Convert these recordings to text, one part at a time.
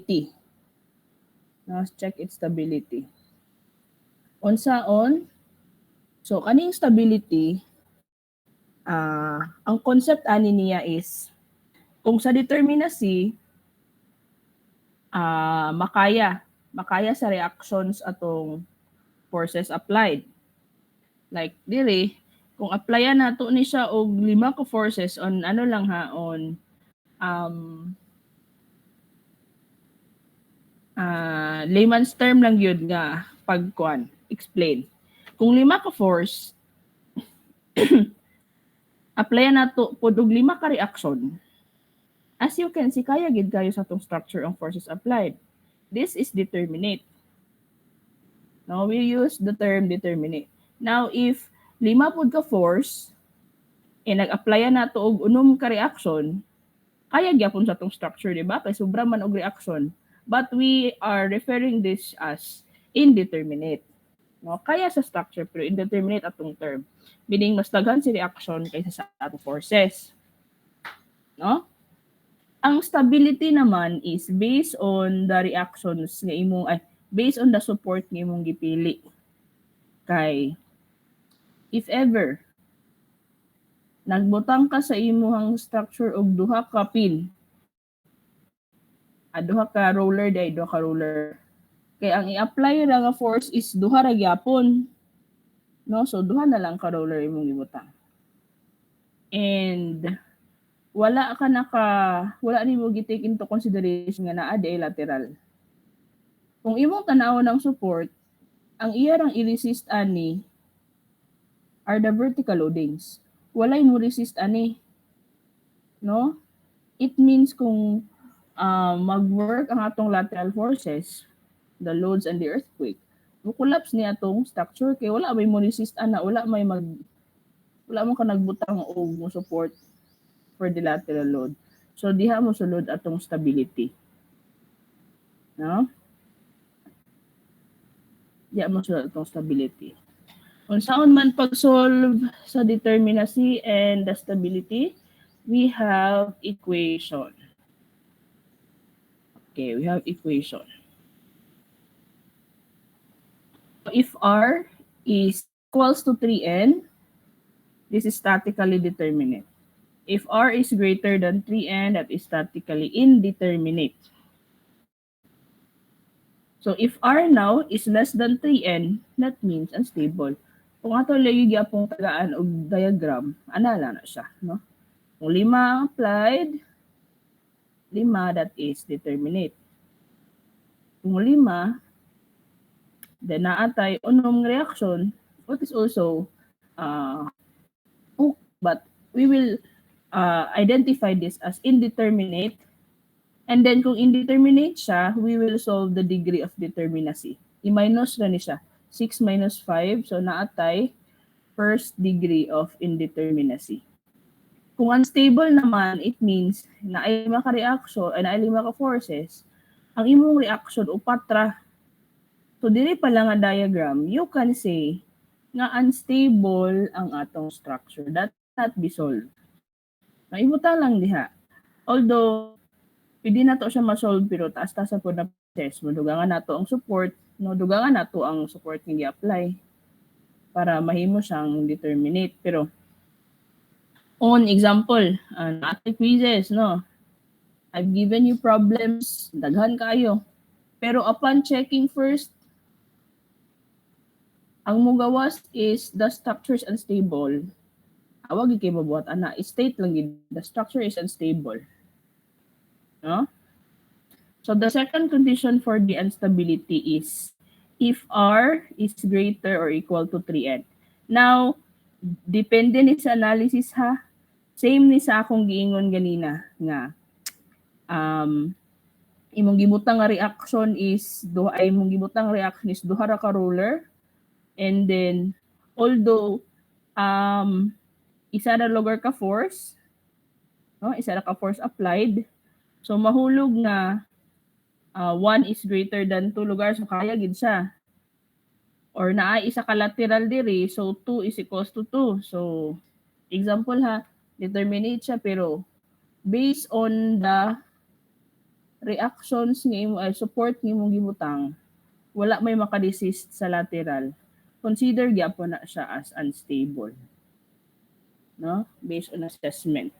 stability. Now, check its stability. Unsaon? So, kaning stability, ang concept ani niya is, kung sa determinacy, makaya sa reactions atong forces applied. Like, diri, kung applyan nato ni siya og 5 ka forces on ano lang ha, on layman's term lang yun nga pagkuan, explain. Kung 5 ka force, applyan nato pod og 5 ka reaction. As you can see, kaya gid kayo sa atong structure ang forces applied. This is determinate. Now, we use the term determinate. Now, if 5 pod ka force, nag-applyan nato og 6 ka reaction, kaya gyapon sa atong structure, di ba? Kay sobra man og reaction. But we are referring this as indeterminate. No? Kaya sa structure, pero indeterminate atong term. Meaning, mas daghan si reaction kaysa sa atong forces. No? Ang stability naman is based on the reactions nga imong, based on the support nga imong gipili. Kay, if ever, nagbutang ka sa imuhang structure og duha ka pin, duha ka roller day, duha ka roller. Kay ang i-apply ra nga force is duha ra gyapon. No, so duha na lang ka roller imong gibutang. And wala nimo gi-take into consideration nga naa di lateral. Kung imong tan-awon ng support, ang iya rang i-resist ani are the vertical loadings. Walay mo resist ani. No? It means kung mag-work ang atong lateral forces, the loads and the earthquake, collapse ni atong structure kay wala may mo resist ana, wala mo ka nagbutang o mo support for the lateral load. So diha mo sulod atong stability. No? Diha mo sulod atong stability. Unsaon man pag-solve sa determinacy and the stability, we have equation. Okay, we have equation. If R is equals to 3n, this is statically determinate. If R is greater than 3n, that is statically indeterminate. So if R now is less than 3n, that means unstable. Kung ato layo gyapong tagaan og diagram, ana na siya, no? Kung 5 applied, 5 that is determinate. Kung 5, then naatay unong reaction, what is also but we will identify this as indeterminate. And then kung indeterminate siya, we will solve the degree of determinacy. I-minus na ni siya. 6 minus 5, so naatay first degree of indeterminacy. Kung unstable naman, it means na ay maka-reaction, na ay maka-forces, ang imong reaction o patra. So, dili pa lang nga diagram, you can say nga unstable ang atong structure. That not be solved. Naibutang lang diha. Although, pwede na to siya ma-solve, pero taas-taas po na process. Madugangan na to ang support, no? Dugangan na to ang support nga i-apply para mahimo siyang determinate. Pero, on example, natin quizzes, no? I've given you problems, daghan kayo. Pero upon checking first, ang mugawas is the structure is unstable. Awag kay mabuhat ana, state lang yun, the structure is unstable. No? So the second condition for the instability is if R is greater or equal to 3n. Now, depende ni sa analysis ha. Same ni sa akong giingon ganina nga imong gibutang nga reaction is duha ra ka roller, and then although isa ra lugar ka force, no, isa ra ka force applied, so mahulog nga 1 is greater than 2 lugar, so kaya gid siya. Or naay isa ka lateral diri, so 2 is equals to 2. So example ha, determinate siya pero based on the reactions nga imo ay support nga imong gibutang, wala may makaresist sa lateral, consider gyapon na siya as unstable. No? Based on assessment.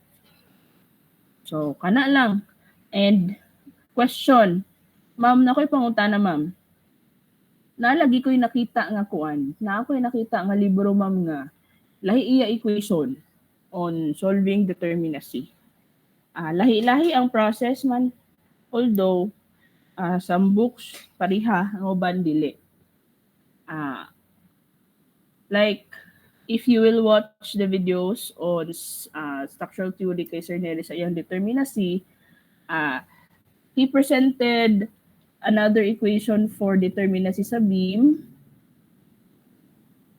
So, kana lang. And question, ma'am, nakoy pangutana, ma'am. Nalagi ko'y nakita nga kuan, na ako'y nakita nga libro, ma'am, nga lahi iya equation on solving determinacy. Lahi-lahi ang process man, although some books pariha ang uban dili. Like, if you will watch the videos on structural theory kay Sir Nery sa iyang determinacy, he presented another equation for determinacy sa beam,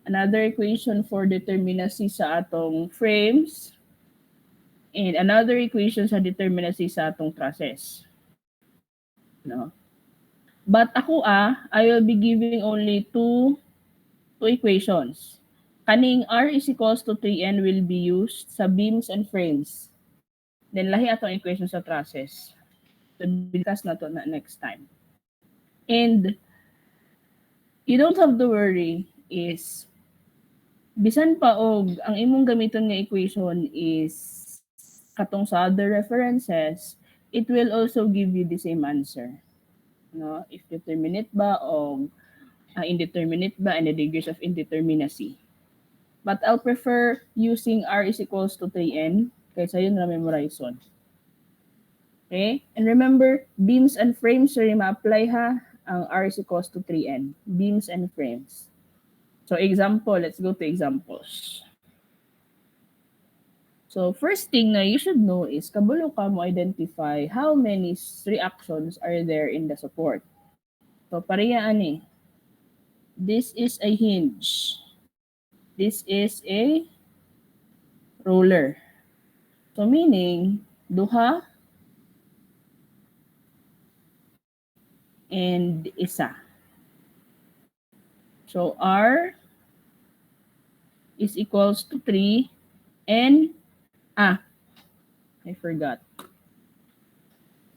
another equation for determinacy sa atong frames, and another equation sa determinacy sa atong trusses. No? But ako I will be giving only two equations. Kaning R is equals to 3N will be used sa beams and frames. Then lahi atong equation sa trusses. So discuss na to na next time. And you don't have to worry is bisan pa og ang imong gamiton nga equation is katong sa other references, it will also give you the same answer. No, if determinate ba o indeterminate ba and the degrees of indeterminacy. But I'll prefer using R is equals to 3N kaysa yun na memorize on. Okay? And remember, beams and frames, sorry, ma-apply ha, ang R is equals to 3N. Beams and frames. So example, let's go to examples. So first thing na you should know is kabalo ka mo identify how many reactions are there in the support. So pareha ani. This is a hinge. This is a roller. So meaning, duha and isa. So R is equals to 3 and I forgot.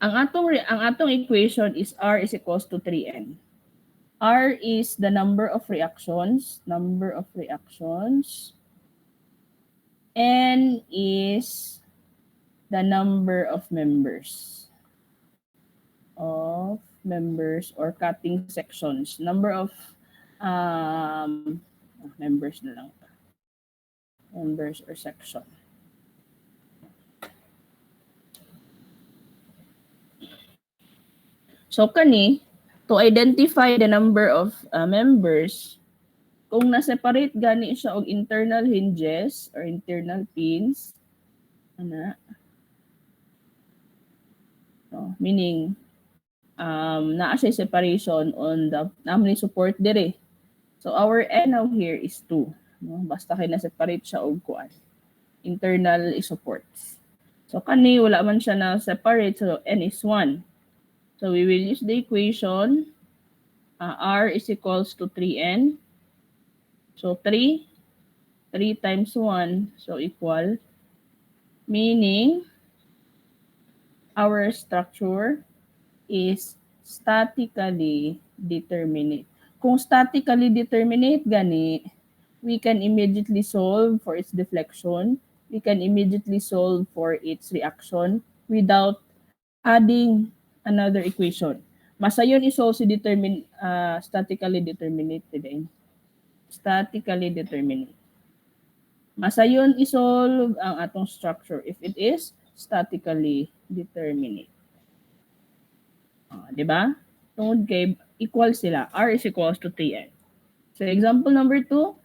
Ang atong equation is R is equals to 3N. R is the number of reactions. N is the number of members. Or cutting sections. Number of members na lang. Members or section. So kani, to identify the number of members, kung na-separate gani siya og internal hinges or internal pins, meaning naa siya separation on the namely support dire. So our N now here is 2. No? Basta kay na-separate siya og kuan. Internal supports. So kani wala man siya na separate, so N is 1. So we will use the equation R is equals to 3N. So 3 times 1, so equal. Meaning, our structure is statically determinate. Kung statically determinate gani, we can immediately solve for its deflection. We can immediately solve for its reaction without adding another equation. Masayon isolve si statically determinate today. Statically determinate. Masayon isolve ang atong structure if it is statically determinate. Diba? Tungod kay equal sila. R is equals to 3N. So example number 2,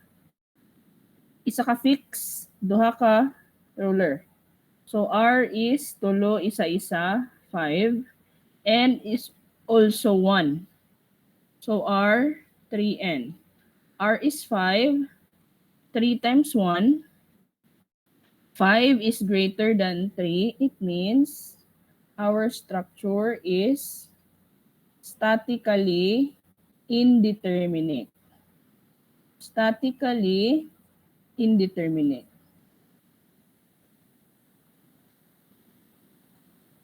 isa ka fix, duha ka roller. So R is tulo, isa-isa, 5. N is also 1. So R, 3N. R is 5. 3 times 1. 5 is greater than 3. It means our structure is statically indeterminate. Statically indeterminate.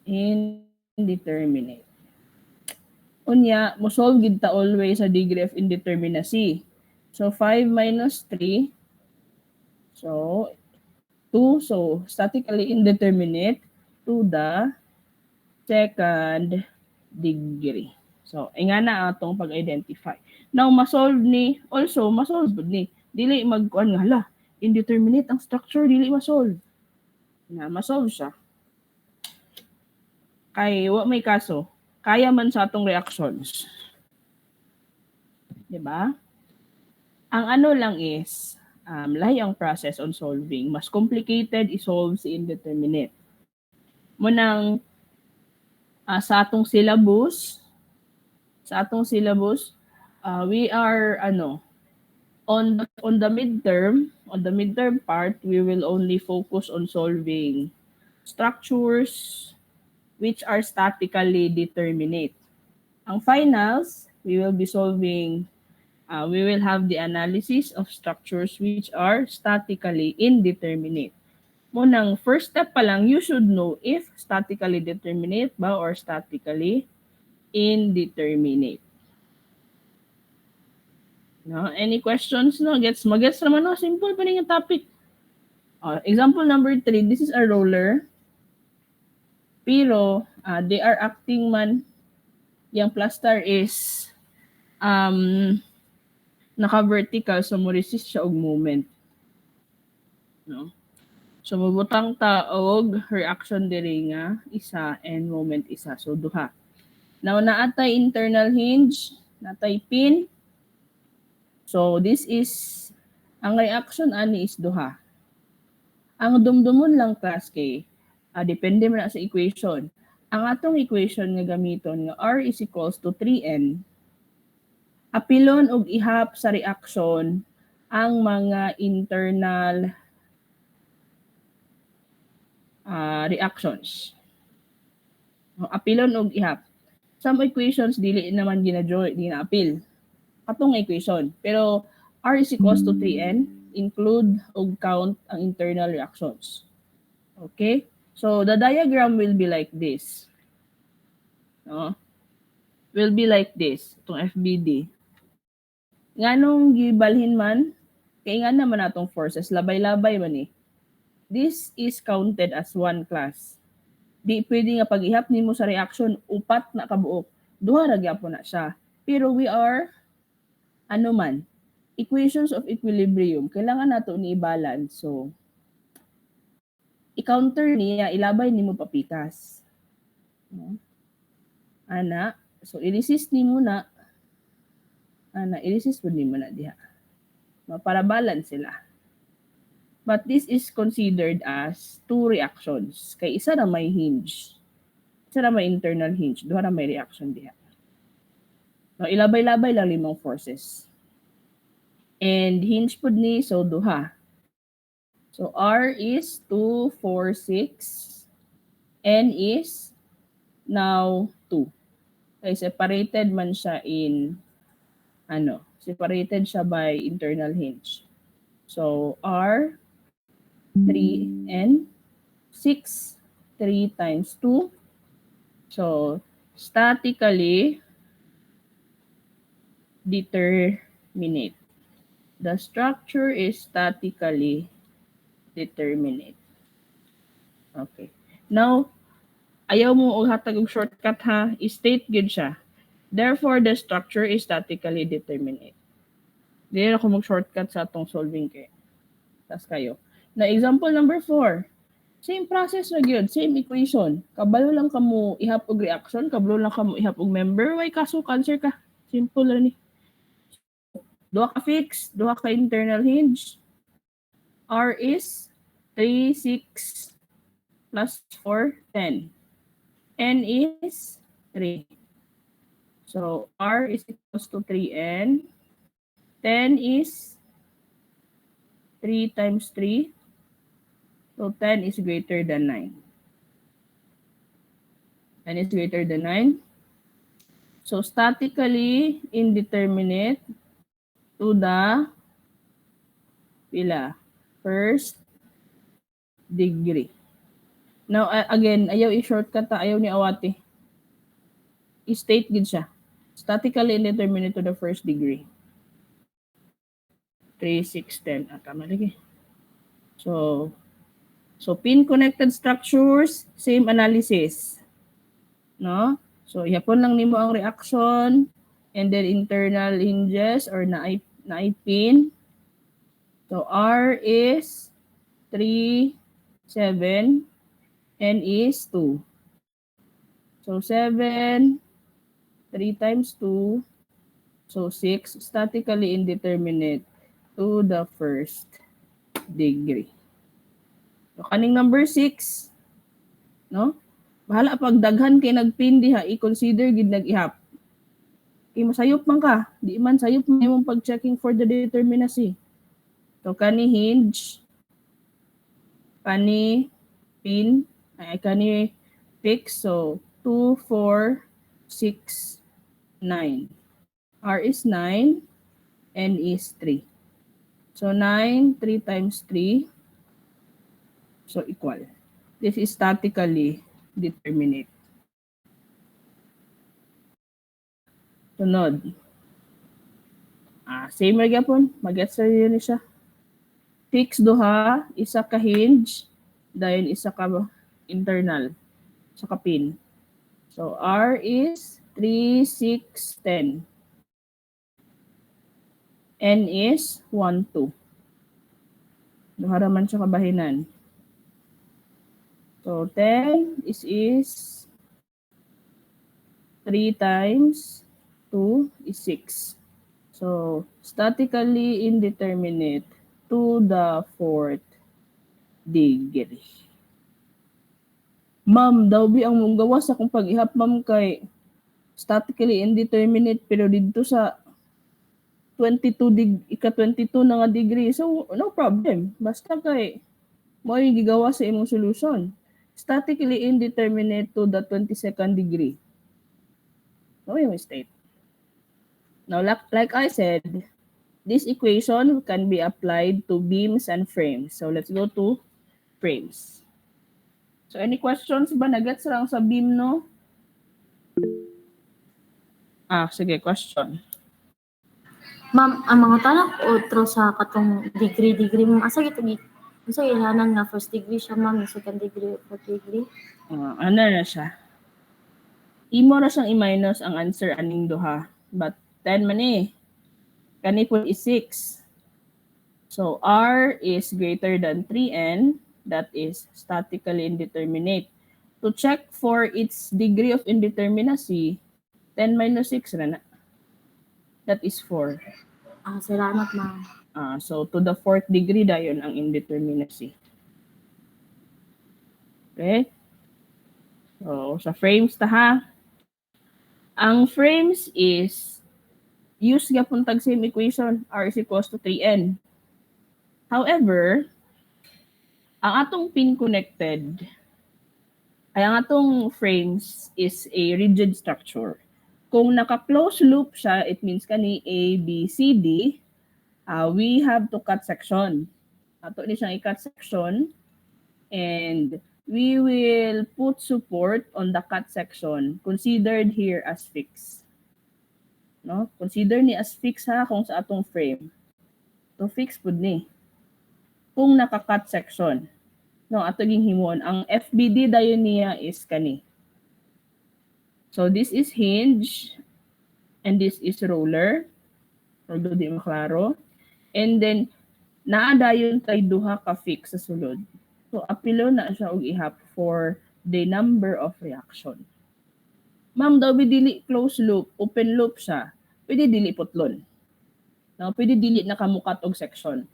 Indeterminate. indeterminate. Unya, mosolve gid ta always sa degree of indeterminacy. So 5 minus 3, so 2, so statically indeterminate to the second degree. So, nga na atong pag-identify. Now, masolve ni, also, masolve ni. Dili magkuan nga, hala, indeterminate ang structure, dili masolve. Na, masolve siya. Kay, wa may kaso, kaya man sa atong reactions. Diba? Ang ano lang is, lahi ang process on solving. Mas complicated, isolve si indeterminate. Munang, sa atong syllabus, we are on the midterm part, we will only focus on solving structures which are statically determinate. Ang finals, we will be solving we will have the analysis of structures which are statically indeterminate. Munang first step pa lang, you should know if statically determinate ba or statically indeterminate. No, any questions? No, magets naman, no, simple pa rin yung topic. Example number 3, this is a roller. Pero they are acting man, yung plaster is naka-vertical, so mo resist siya og movement. No? So mabutang ta og reaction diri nga isa and moment isa, so duha. Now naatay internal hinge, naatay pin. So this is ang reaction ani is duha. Ang dumdumon lang class K, depende man sa equation. Ang atong equation nga gamiton nga R is equals to 3N. Apilon og ihap sa reaction ang mga internal reactions. Apilon og ihap. Some equations dili naman gina-apil. Katong equation. Pero R is equals to 3N, include og count ang internal reactions. Okay? So the diagram will be like this. No? Will be like this, itong FBD. Nganong gibalhin man, kay nga naman atong forces, labay-labay man eh. This is counted as one class. Di pwede nga pag-ihap nimo sa reaction, upat na kabuok. Duha ra gyapon na siya. Pero we are, equations of equilibrium. Kailangan nato ni i-balance. So, i-counter niya, ilabay nimo papitas. No? Ana, so i-resist nimo na. I-resist po nimo na diha. No, para balance sila. But this is considered as two reactions. Kay isa na may hinge. Isa na may internal hinge. Duha na may reaction diha. No, ilabay-labay lang limang forces. And hinge po ni, so duha. So R is 2, 4, 6. N is now 2. Kaya separated man siya in, separated siya by internal hinge. So R, 3, N, 6, 3 times 2. So statically determinate. The structure is statically determinate. Okay. Now, ayaw mo og hatag og shortcut ha, i-state gid siya. Therefore, the structure is statically determinate. Dili ako mag-shortcut sa atong solving kay. Tas kayo. Na example number 4. Same process na gyud, same equation. Kabalo lang kamo ihap og reaction, kabalo lang kamo ihap og member, why kaso cancer ka. Simple lang ni. Duha ka fix, duha ka internal hinge. R is 3, 6 plus 4, 10. N is 3. So R is equals to 3N. 10 is 3 times 3. So 10 is greater than 9. 10 is greater than 9. So statically indeterminate to the first degree. Now again, ayaw i-shortcut ta, ayaw ni awati. state gid siya. Statically indeterminate to the first degree. 3, 6, 10. Tama lagi. So pin-connected structures, same analysis. No? So, ihapon lang nimo ang reaction and then internal hinges or naay pin. So, R is 3, 7, N is 2. So, 7, 3 times 2, so 6, statically indeterminate to the first degree. So, kaning number 6, no? Bahala pag daghan kay nagpin diha, i-consider gid nag-ihap. Kay masayop man ka, di man sayop man imong pag-checking for the determinacy. So kani hinge, kani pin, ay kani fix, so 2, 4, 6, 9. R is 9, N is 3. So 9, 3 times 3, so equal. This is statically determinate. Sunod. Same ra gyapon, mag-gets ra yun siya. Fix duha, isa ka hinge, dayon isa ka internal, isa ka pin. So R is 3, 6, 10. N is 1, 2. Duha ra man siya kabahinan. So 10 is 3 times 2 is 6. So statically indeterminate to the fourth degree. Ma'am, daw bi ang mong gawas sa kung pag-ihap, ma'am, kay statically indeterminate pero dito sa 22 na nga degree. So no problem. Basta kay mo yung gigawa sa imong solution. Statically indeterminate to the 22nd degree. No yung state. Now, like I said, this equation can be applied to beams and frames. So let's go to frames. So any questions ba? Nagets lang sa beam, no? Sige, question. Ma'am, ang mga tanak otro sa katong degree mo, asa gitagi? Unsa ilanan nga first degree siya, ma'am, second degree, fourth degree? Ano na siya? Imo na siyang i-minus ang answer aning duha. But 10 man eh. Kani po is 6. So R is greater than 3N. That is statically indeterminate. To check for its degree of indeterminacy, 10 minus 6 na. That is 4. Salamat, ma'am. So to the fourth degree dayon ang indeterminacy. Okay? So sa frames ta ha. Ang frames is use gyapon tag same equation, R is equals to 3N. However, ang atong pin connected ay ang atong frames is a rigid structure. Kung naka-close loop siya, it means kani A, B, C, D, we have to cut section. Ato ni siyang i-cut section and we will put support on the cut section considered here as fixed. No? Consider ni as fixed ha kung sa atong frame. To fix pud ni. Kung naka-cut section. No, ato ging himon ang FBD dayon niya is kani. So this is hinge and this is roller. Although di maklaro. And then naa dayon tay duha ka fix sa sulod. So apilo na siya og ihap for the number of reaction. Ma'am, daw dili close loop, open loop siya. Pwede dili putlon. No, pwede dili nakamukat og section.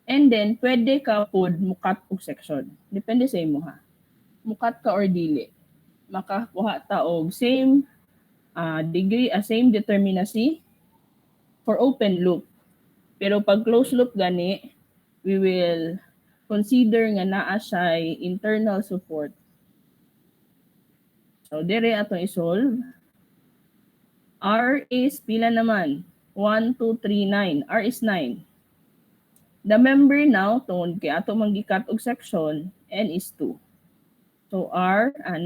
And then, pwede ka pod mukat og section. Depende sa imo ha. Mukat ka or dili. Makakuha ta og same degree, same determinacy for open loop. Pero pag closed loop gani, we will consider nga naa siya internal support. So, dire atong isolve. R is pila naman? 1, 2, 3, 9. R is 9. The member now, tungod kay ato manggikat og section, N is 2. So R, 9,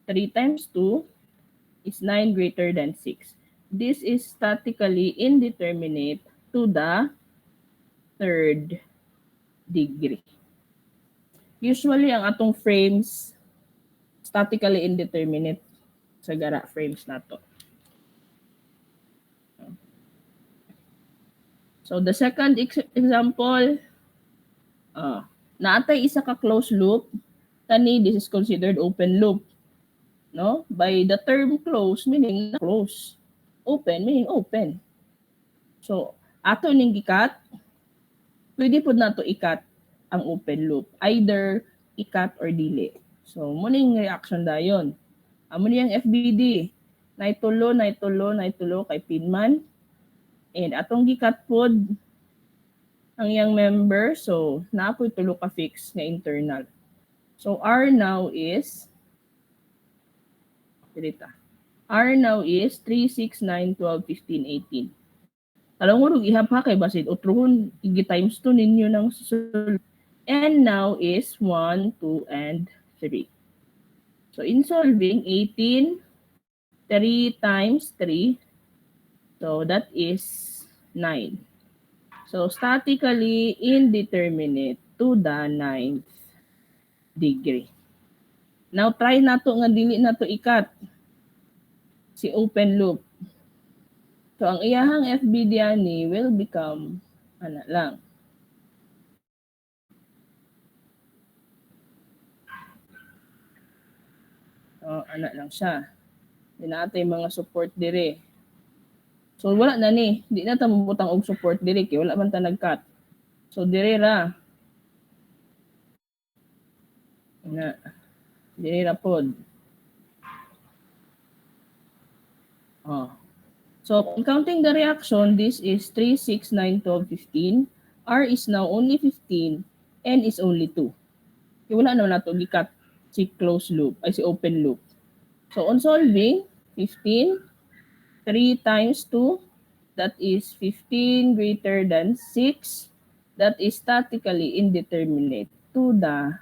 3 times 2, is 9 greater than 6. This is statically indeterminate to the third degree. Usually, ang atong frames, statically indeterminate sa gara frames na to. So, the second example, naatay isa ka closed loop, kani this is considered open loop. No? By the term close, meaning close. Open, meaning open. So, ato ning gikat, pwede po na to ikat ang open loop. Either ikat or dili. So, muning reaction dayon. Amo niyang FBD. Naitulo kay Pinman. And atong gikat pod ang yang member. So, naapoy tulo ka fix nga internal. So, R now is R now is 3, 6, 9, 12, 15, 18. Alam mo, ihap ha kay basit. Utruhon, igi-times 2 ninyo ng susunod. And now is 1, 2, and 3. So, in solving, 18, 3 times 3. So, that is 9. So, statically indeterminate to the 9th degree. Now, try na to nga dili na to ikat. Si open loop. So, ang iyahang FBD ani will become, lang. So, lang siya. Di natin mga support dire. So, wala na ni. Di na ta mabutang og support dire. Kaya wala man ta nag-cut. So, dire ra. Dire ra pod. So, counting the reaction, this is 3, 6, 9, 12, 15. R is now only 15. N is only 2. Kaya wala naman na ito gikat si closed loop, ay si open loop. So, on solving, 15, 3 times 2, that is 15 greater than 6. That is statically indeterminate to the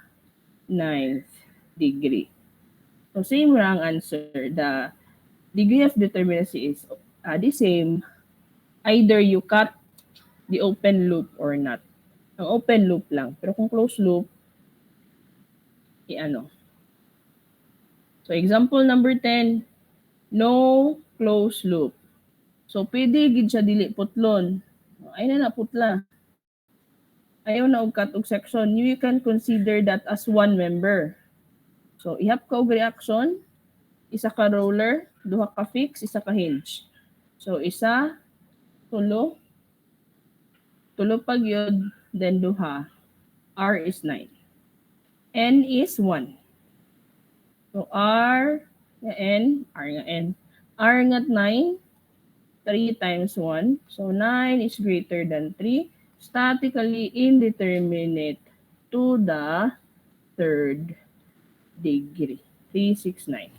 9th degree. So, same wrong answer. The degree of determinacy is the same. Either you cut the open loop or not. Ang open loop lang. Pero kung closed loop, So, example number 10, no closed loop. So, pwede gid siya dili putlon. Ay na putla. Ayaw na og cut og section. You can consider that as one member. So, ihap ka og reaction, isa ka roller, duha ka fix, isa ka hinge. So, isa, tulo pag yun, then duha. R is 9. N is 1. So, R nga N. R nga 9, 3 times 1. So, 9 is greater than 3. Statically indeterminate to the third degree. 3, 6, 9.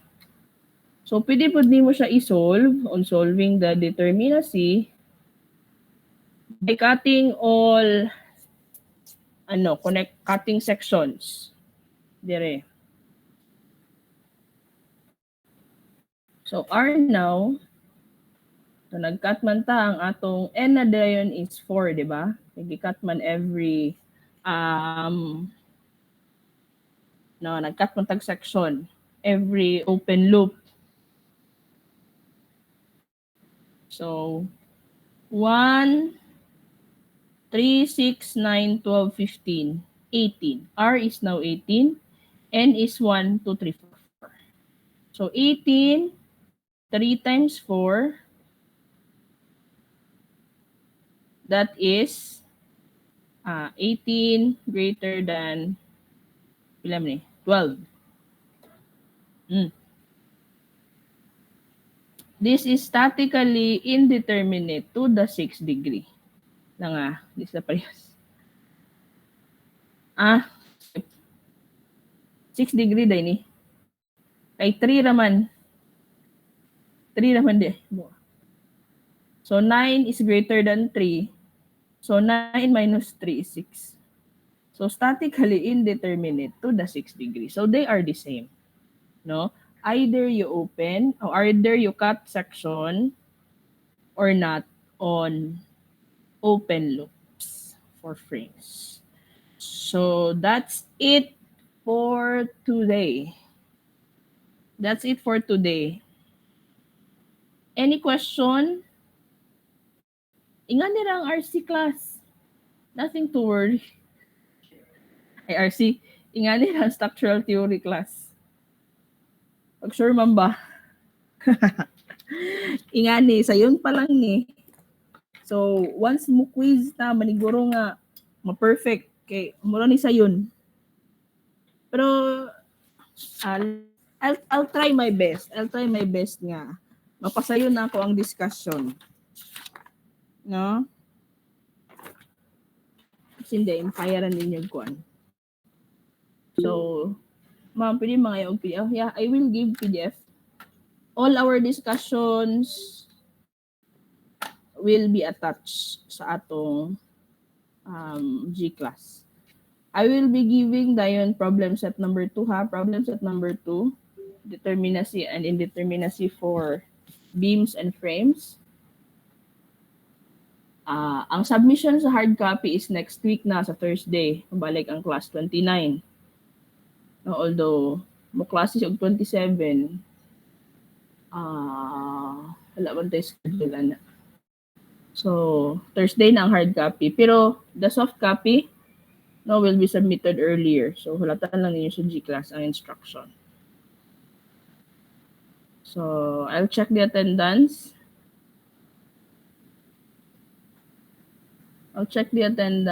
So, pwede po din mo siya i-solve on solving the determinacy by cutting all cutting sections. Dire. So, R now, so nag-cut man ta ang atong N na dayon is 4, di ba? Nag-cut man every nag-cut man tag section, every open loop. So, 1, 3, 6, 9, 12, 15, 18. R is now 18. N is 1, 2, 3, 4. So, 18, 3 times 4, that is 18 greater than 12. This is statically indeterminate to the 6th degree. This na parehas. 6 degree day ni. Kay 3 raman. 3 raman di. So 9 is greater than 3. So 9 minus 3 is 6. So statically indeterminate to the 6th degree. So they are the same. No? either you open or either you cut section or not on open loops for frames. So that's it for today. That's it for today. Any question? Ingan nila ang RC class. Nothing to worry. Ay, RC, ingan nila ang structural theory class. Pag sure man ba? Ingan ni, sayon pa lang ni. So, once mo quiz na, maniguro nga, ma-perfect. Kay, mura ni sayon. Pero, I'll try my best. I'll try my best nga. Mapasayon na ako ang discussion. No? Kasi hindi, impayaran ninyo kuan. So, ma'am, pwede mga yung PDF. Yeah, I will give PDF. All our discussions will be attached sa atong G-class. I will be giving dayon problem set number 2 ha. Problem set number 2, determinacy and indeterminacy for beams and frames. Ang submission sa hard copy is next week na sa Thursday. Balik ang class 29. No, although mo classes og 27, wala man tayo schedule na. So, Thursday na ang hard copy. Pero the soft copy will be submitted earlier. So, hulatan lang ninyo sa G-class ang instruction. So, I'll check the attendance. I'll check the attendance.